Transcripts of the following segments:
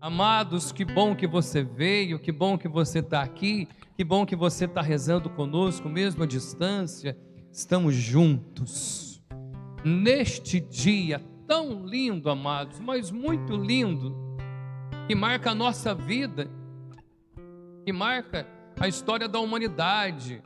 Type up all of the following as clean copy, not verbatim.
Amados, que bom que você veio, que bom que você está aqui, que bom que você está rezando conosco, mesmo à distância. Estamos juntos neste dia tão lindo, amados, mas muito lindo, que marca a nossa vida, que marca a história da humanidade.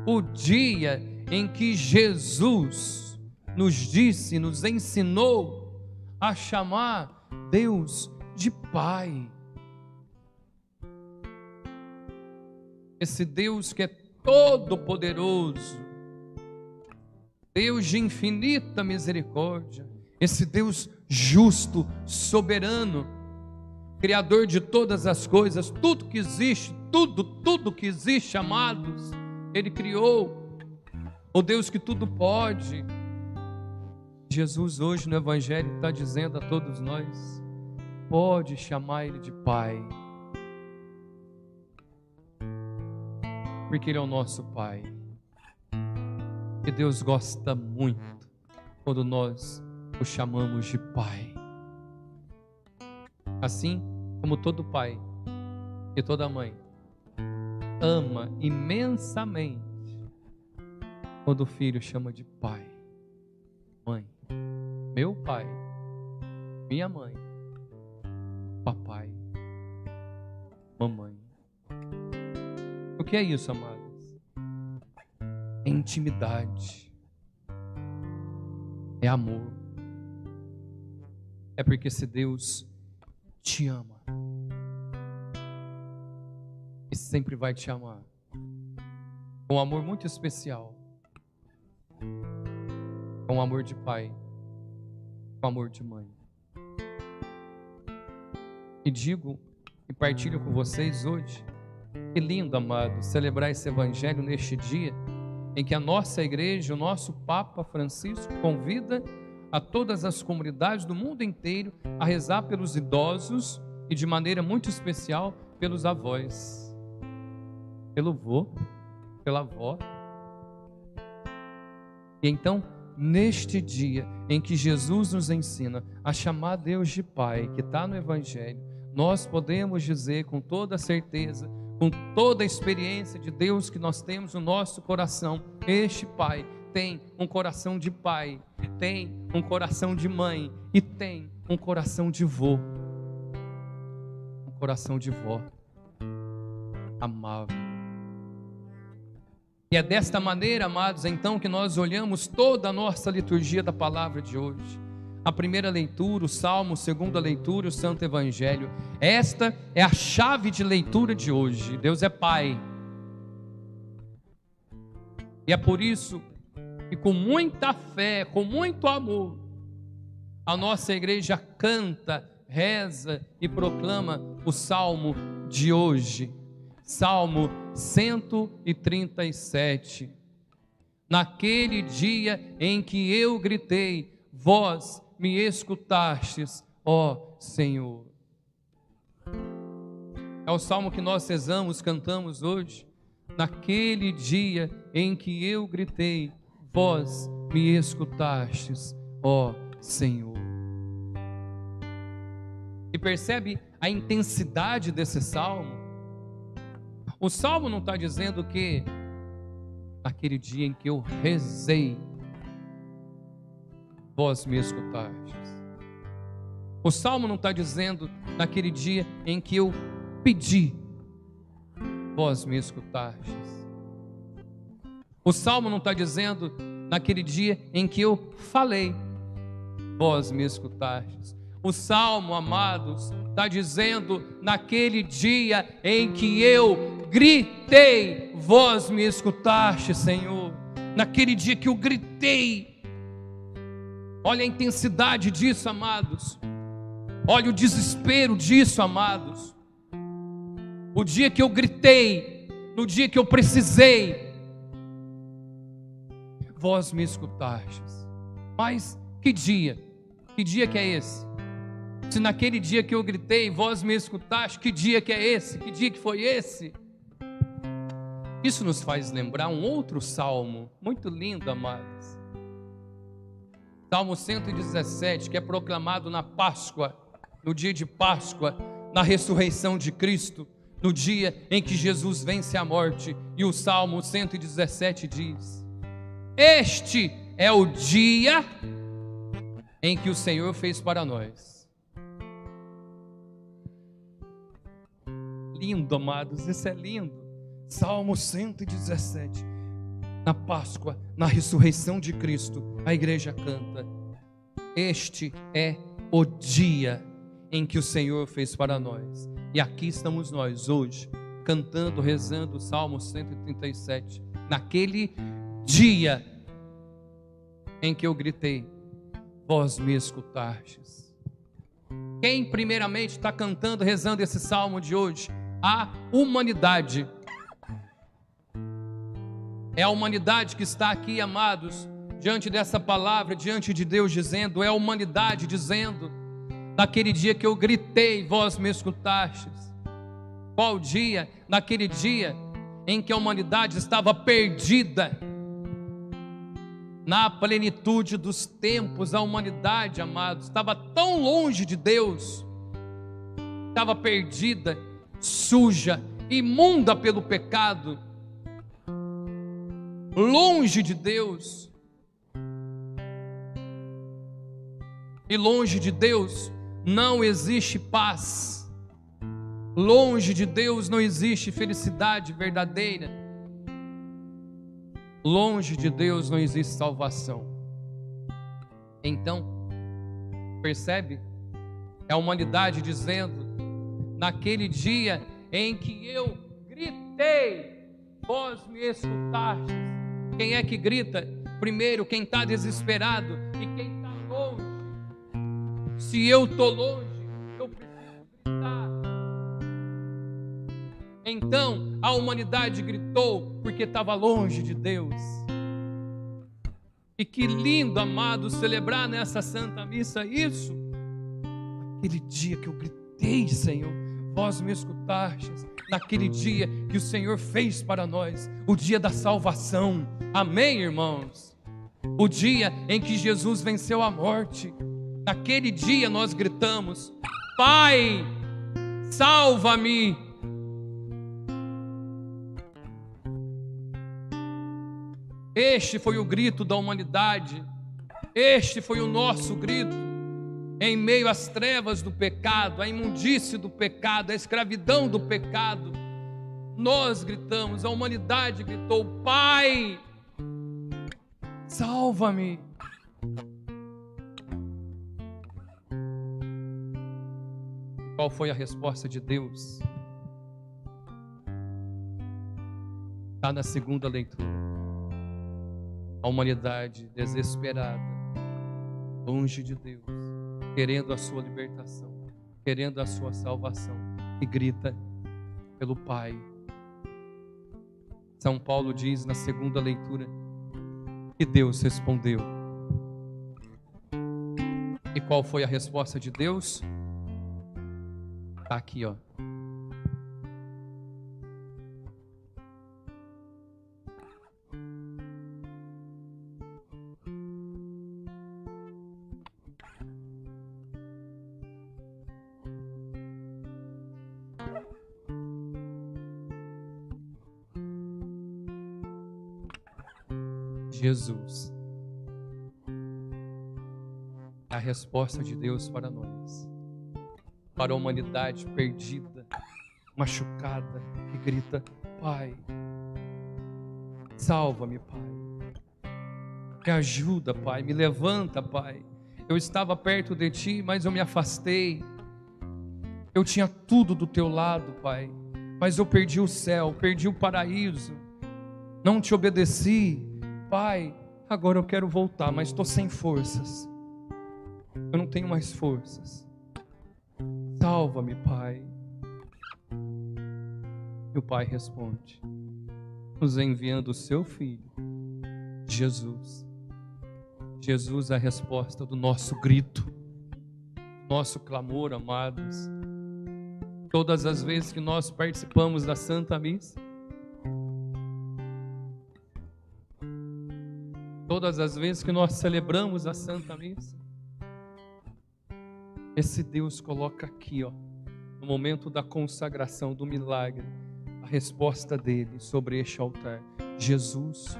O dia em que Jesus nos disse, nos ensinou a chamar Deus de Pai. Esse Deus que é todo poderoso, Deus de infinita misericórdia, esse Deus justo, soberano, Criador de todas as coisas, tudo que existe, tudo que existe, amados, Ele criou. O Deus que tudo pode. Jesus hoje no Evangelho está dizendo a todos nós: pode chamar Ele de Pai, porque Ele é o nosso Pai. E Deus gosta muito quando nós o chamamos de Pai. Assim como todo pai e toda mãe ama imensamente quando o filho chama de pai. Mãe, meu pai, minha mãe, papai, mamãe. O que é isso, amados? É intimidade, é amor. É porque se Deus te ama e sempre vai te amar com um amor muito especial, com um amor de pai, com amor de mãe. E digo e partilho com vocês hoje, que lindo, amado, celebrar esse evangelho neste dia em que a nossa igreja, o nosso Papa Francisco convida a todas as comunidades do mundo inteiro a rezar pelos idosos e de maneira muito especial pelos avós, pelo vô, pela avó. E então, neste dia em que Jesus nos ensina a chamar Deus de Pai, que está no Evangelho, nós podemos dizer com toda certeza, com toda a experiência de Deus que nós temos no nosso coração, este Pai tem um coração de pai, tem um coração de mãe e tem um coração de vô, um coração de vó, amável. E é desta maneira, amados, então, que nós olhamos toda a nossa liturgia da palavra de hoje. A primeira leitura, o Salmo, a segunda leitura, o Santo Evangelho. Esta é a chave de leitura de hoje. Deus é Pai. E é por isso que com muita fé, com muito amor, a nossa igreja canta, reza e proclama o Salmo de hoje. Salmo 137. Naquele dia em que eu gritei, vós me escutastes, ó Senhor. É o salmo que nós rezamos, cantamos hoje. Naquele dia em que eu gritei, vós me escutastes, ó Senhor. E percebe a intensidade desse salmo? O salmo não está dizendo que naquele dia em que eu rezei, vós me escutastes. O salmo não está dizendo naquele dia em que eu pedi, vós me escutastes. O salmo não está dizendo naquele dia em que eu falei, vós me escutastes. O salmo, amados, está dizendo naquele dia em que eu gritei, vós me escutastes, Senhor. Naquele dia que eu gritei. Olha a intensidade disso, amados. Olha o desespero disso, amados. O dia que eu gritei, no dia que eu precisei, vós me escutastes. Mas que dia? Que dia que é esse? Se naquele dia que eu gritei, vós me escutaste, que dia que é esse? Que dia que foi esse? Isso nos faz lembrar um outro salmo, muito lindo, amados. Salmo 117, que é proclamado na Páscoa. no dia de Páscoa, na ressurreição de Cristo, no dia em que Jesus vence a morte. E o Salmo 117 diz: este é o dia em que o Senhor fez para nós. Lindo, amados, isso é lindo. Salmo 117. Na Páscoa, na ressurreição de Cristo, a igreja canta: este é o dia em que o Senhor fez para nós. E aqui estamos nós hoje, cantando, rezando o Salmo 137. Naquele dia em que eu gritei, vós me escutastes. Quem primeiramente está cantando, rezando esse salmo de hoje? A humanidade. É a humanidade que está aqui, amados, diante dessa palavra, diante de Deus dizendo, é a humanidade dizendo, naquele dia que eu gritei, vós me escutastes. Qual dia? Naquele dia em que a humanidade estava perdida. Na plenitude dos tempos, a humanidade, amados, estava tão longe de Deus, estava perdida, suja, imunda pelo pecado, longe de Deus. E longe de Deus não existe paz. Longe de Deus não existe felicidade verdadeira. Longe de Deus não existe salvação. Então, percebe? É a humanidade dizendo, naquele dia em que eu gritei, vós me escutastes. Quem é que grita? Primeiro, quem está desesperado e quem está longe. Se eu estou longe, eu preciso gritar. Então, a humanidade gritou porque estava longe de Deus. E que lindo, amado, celebrar nessa Santa Missa isso. Aquele dia que eu gritei, Senhor, vós me escutastes. Naquele dia que o Senhor fez para nós, o dia da salvação. Amém, irmãos? O dia em que Jesus venceu a morte. Naquele dia nós gritamos, Pai, salva-me. Este foi o grito da humanidade. Este foi o nosso grito. Em meio às trevas do pecado, à imundície do pecado, à escravidão do pecado, nós gritamos, a humanidade gritou, Pai, salva-me. Qual foi a resposta de Deus? Está na segunda leitura. A humanidade desesperada, longe de Deus, querendo a sua libertação, querendo a sua salvação, e grita pelo Pai. São Paulo diz na segunda leitura que Deus respondeu. E qual foi a resposta de Deus? Está aqui, ó. Jesus. A resposta de Deus para nós, para a humanidade perdida, machucada, que grita, Pai, salva-me, Pai, me ajuda, Pai, me levanta, Pai. Eu estava perto de Ti, mas eu me afastei. Eu tinha tudo do Teu lado, Pai, mas eu perdi o céu, perdi o paraíso, não Te obedeci. Pai, agora eu quero voltar, mas estou sem forças. Eu não tenho mais forças. Salva-me, Pai. E o Pai responde, nos enviando o Seu Filho, Jesus. Jesus é a resposta do nosso grito, nosso clamor, amados. Todas as vezes que nós participamos da Santa Missa, todas as vezes que nós celebramos a Santa Missa, Esse Deus coloca aqui, ó, no momento da consagração, do milagre, a resposta dele sobre este altar: Jesus.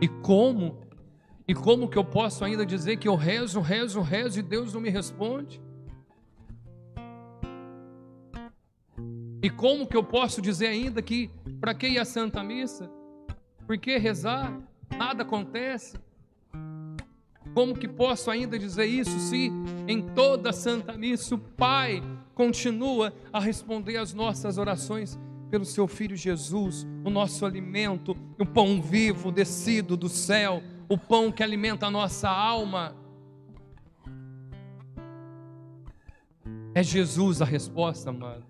E como que eu posso ainda dizer que eu rezo e Deus não me responde? E como que eu posso dizer ainda que para que ir à Santa Missa? Por que rezar? Nada acontece. Como que posso ainda dizer isso se em toda a Santa Missa o Pai continua a responder às nossas orações pelo seu Filho Jesus, o nosso alimento, o pão vivo descido do céu, o pão que alimenta a nossa alma? É Jesus a resposta, amados.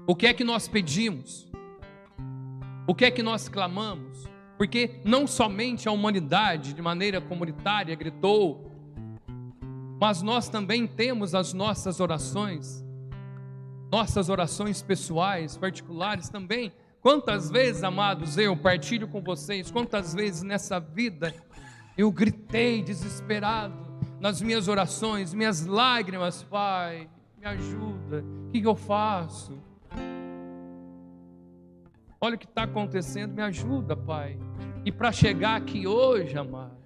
O que é que nós pedimos? O que é que nós clamamos? Porque não somente a humanidade, de maneira comunitária, gritou, mas nós também temos as nossas orações pessoais, particulares também. Quantas vezes, amados, eu partilho com vocês, quantas vezes nessa vida eu gritei desesperado nas minhas orações, minhas lágrimas: Pai, me ajuda, o que eu faço? Olha o que está acontecendo, me ajuda, Pai. E para chegar aqui hoje, amados,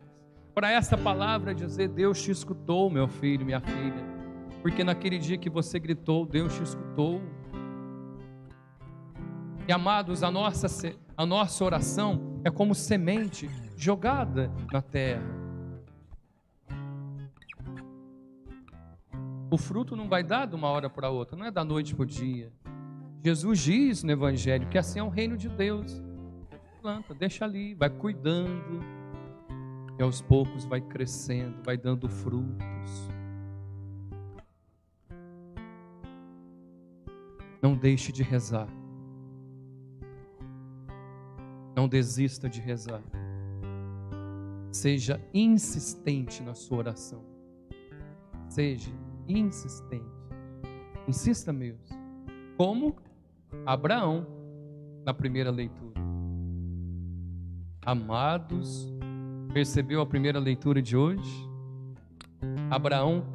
para essa palavra dizer: Deus te escutou, meu filho, minha filha, porque naquele dia que você gritou, Deus te escutou. E amados, a nossa oração é como semente jogada na terra. O fruto não vai dar de uma hora para outra, não é da noite para o dia. Jesus diz no Evangelho que assim é o reino de Deus. Planta, deixa ali, vai cuidando, e aos poucos vai crescendo, vai dando frutos. Não deixe de rezar. Não desista de rezar. Seja insistente na sua oração. Seja insistente. Insista mesmo. Como Abraão, na primeira leitura. Amados, percebeu a primeira leitura de hoje? Abraão,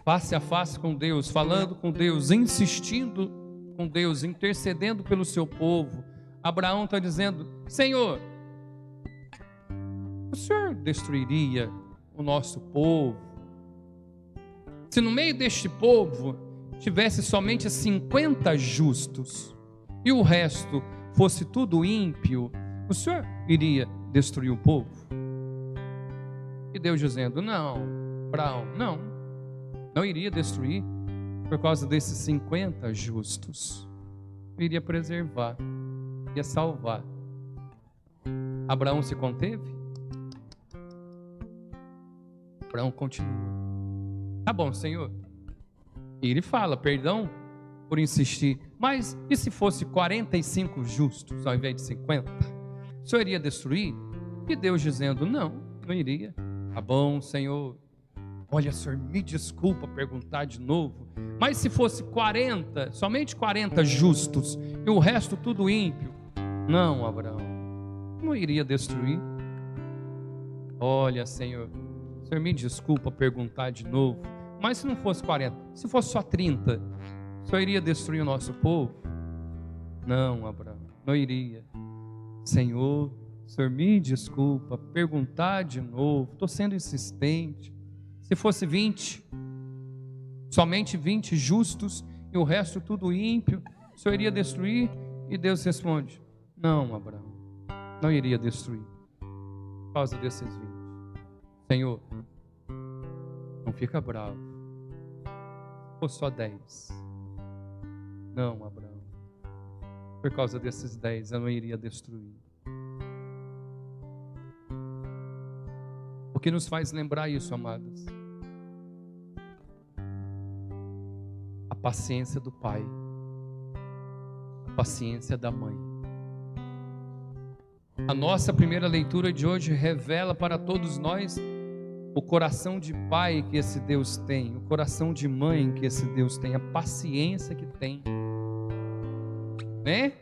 face a face com Deus, falando com Deus, insistindo com Deus, intercedendo pelo seu povo. Abraão está dizendo: Senhor, o Senhor destruiria o nosso povo? Se no meio deste povo tivesse somente 50 justos e o resto fosse tudo ímpio, o Senhor iria destruir o povo? E Deus dizendo: não, Abraão, não iria destruir por causa desses 50 justos. Eu iria preservar, ia salvar. Abraão se conteve? Abraão continua: tá bom, Senhor. E ele fala: perdão por insistir, mas e se fosse 45 justos ao invés de 50? O Senhor iria destruir? E Deus dizendo: não iria. Tá bom, Senhor. Olha, Senhor, me desculpa perguntar de novo, mas se fosse 40, somente 40 justos e o resto tudo ímpio? Não, Abraão, não iria destruir. Olha, Senhor, me desculpa perguntar de novo, mas se não fosse 40, se fosse só 30, só iria destruir o nosso povo? Não, Abraão, não iria. Senhor, me desculpa perguntar de novo, estou sendo insistente. Se fosse 20, somente 20 justos e o resto tudo ímpio, o Senhor iria destruir? E Deus responde: não, Abraão, não iria destruir por causa desses 20. Senhor, não fica bravo. Ou só 10? Não, Abraão, por causa desses 10 eu não iria destruir. O que nos faz lembrar isso, amadas? A paciência do pai, a paciência da mãe. A nossa primeira leitura de hoje revela para todos nós o coração de pai que esse Deus tem, o coração de mãe que esse Deus tem, a paciência que tem, né?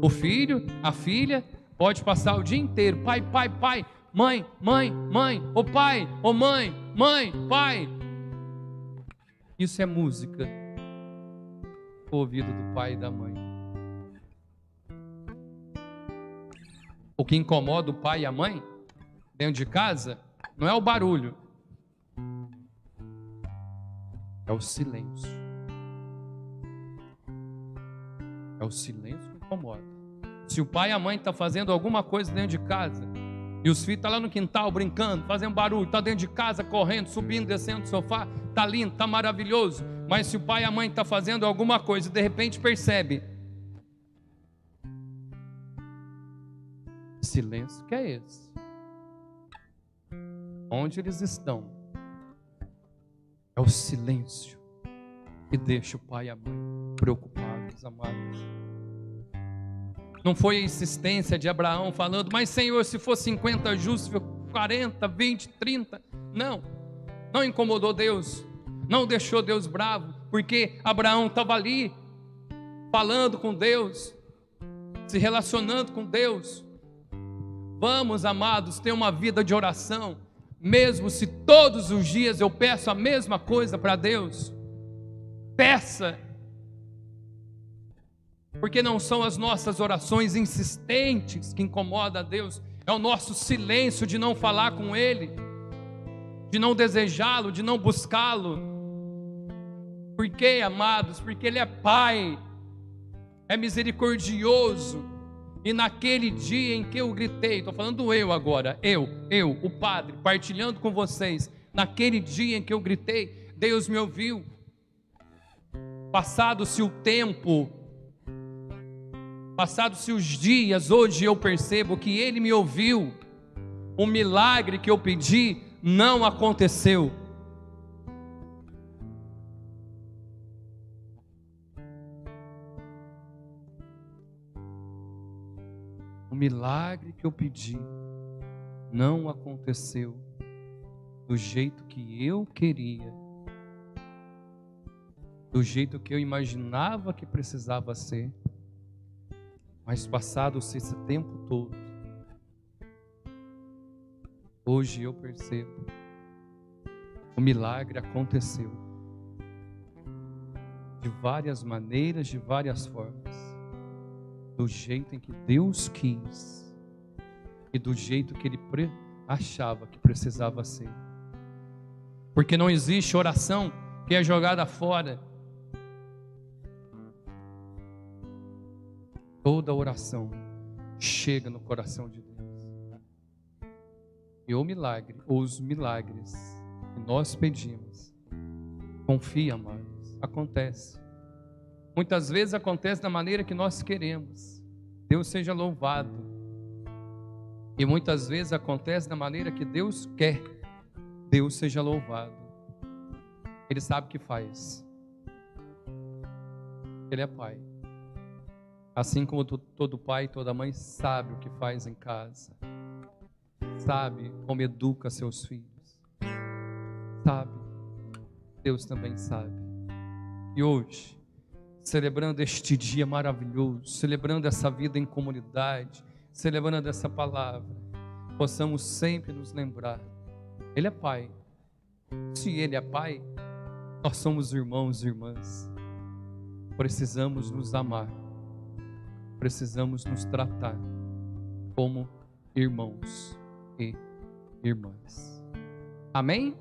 O filho, a filha pode passar o dia inteiro: pai, pai, pai, mãe, mãe, mãe, ô pai, ô mãe, mãe, pai. Isso é música o ouvido do pai e da mãe. O que incomoda o pai e a mãe dentro de casa não é o barulho, é o silêncio. É o silêncio que incomoda. Se o pai e a mãe estão fazendo alguma coisa dentro de casa e os filhos estão lá no quintal brincando, fazendo barulho, estão dentro de casa correndo, subindo, descendo do sofá, está lindo, está maravilhoso. Mas se o pai e a mãe estão fazendo alguma coisa e de repente percebe, silêncio que é esse? Onde eles estão? É o silêncio que deixa o pai e a mãe preocupados, amados. Não foi a insistência de Abraão falando, mas Senhor, se for 50 justos, 40, 20, 30. Não incomodou Deus, não deixou Deus bravo, porque Abraão estava ali, falando com Deus, se relacionando com Deus. Vamos, amados, ter uma vida de oração, mesmo se todos os dias eu peço a mesma coisa para Deus. Peça, porque não são as nossas orações insistentes que incomodam a Deus, é o nosso silêncio de não falar com Ele, de não desejá-lo, de não buscá-lo. Por quê, amados? Porque Ele é Pai, é misericordioso. E naquele dia em que eu gritei, estou falando eu agora, eu, o Padre, partilhando com vocês, naquele dia em que eu gritei, Deus me ouviu. Passado-se o tempo, passados-se os dias, hoje eu percebo que Ele me ouviu. O milagre que eu pedi não aconteceu. O milagre que eu pedi não aconteceu do jeito que eu queria, do jeito que eu imaginava que precisava ser. Mas passado-se esse tempo todo, hoje eu percebo, o milagre aconteceu de várias maneiras, de várias formas, do jeito em que Deus quis e do jeito que Ele achava que precisava ser. Porque não existe oração que é jogada fora. Toda oração chega no coração de Deus. E o milagre, ou os milagres que nós pedimos, confia, amados, acontece. Muitas vezes acontece da maneira que nós queremos. Deus seja louvado. E muitas vezes acontece da maneira que Deus quer. Deus seja louvado. Ele sabe o que faz. Ele é Pai. Assim como todo pai e toda mãe sabe o que faz em casa. Sabe como educa seus filhos. Sabe. Deus também sabe. E hoje, celebrando este dia maravilhoso, celebrando essa vida em comunidade, celebrando essa palavra, possamos sempre nos lembrar, Ele é Pai. Se Ele é Pai, nós somos irmãos e irmãs. Precisamos nos amar, precisamos nos tratar como irmãos e irmãs. Amém?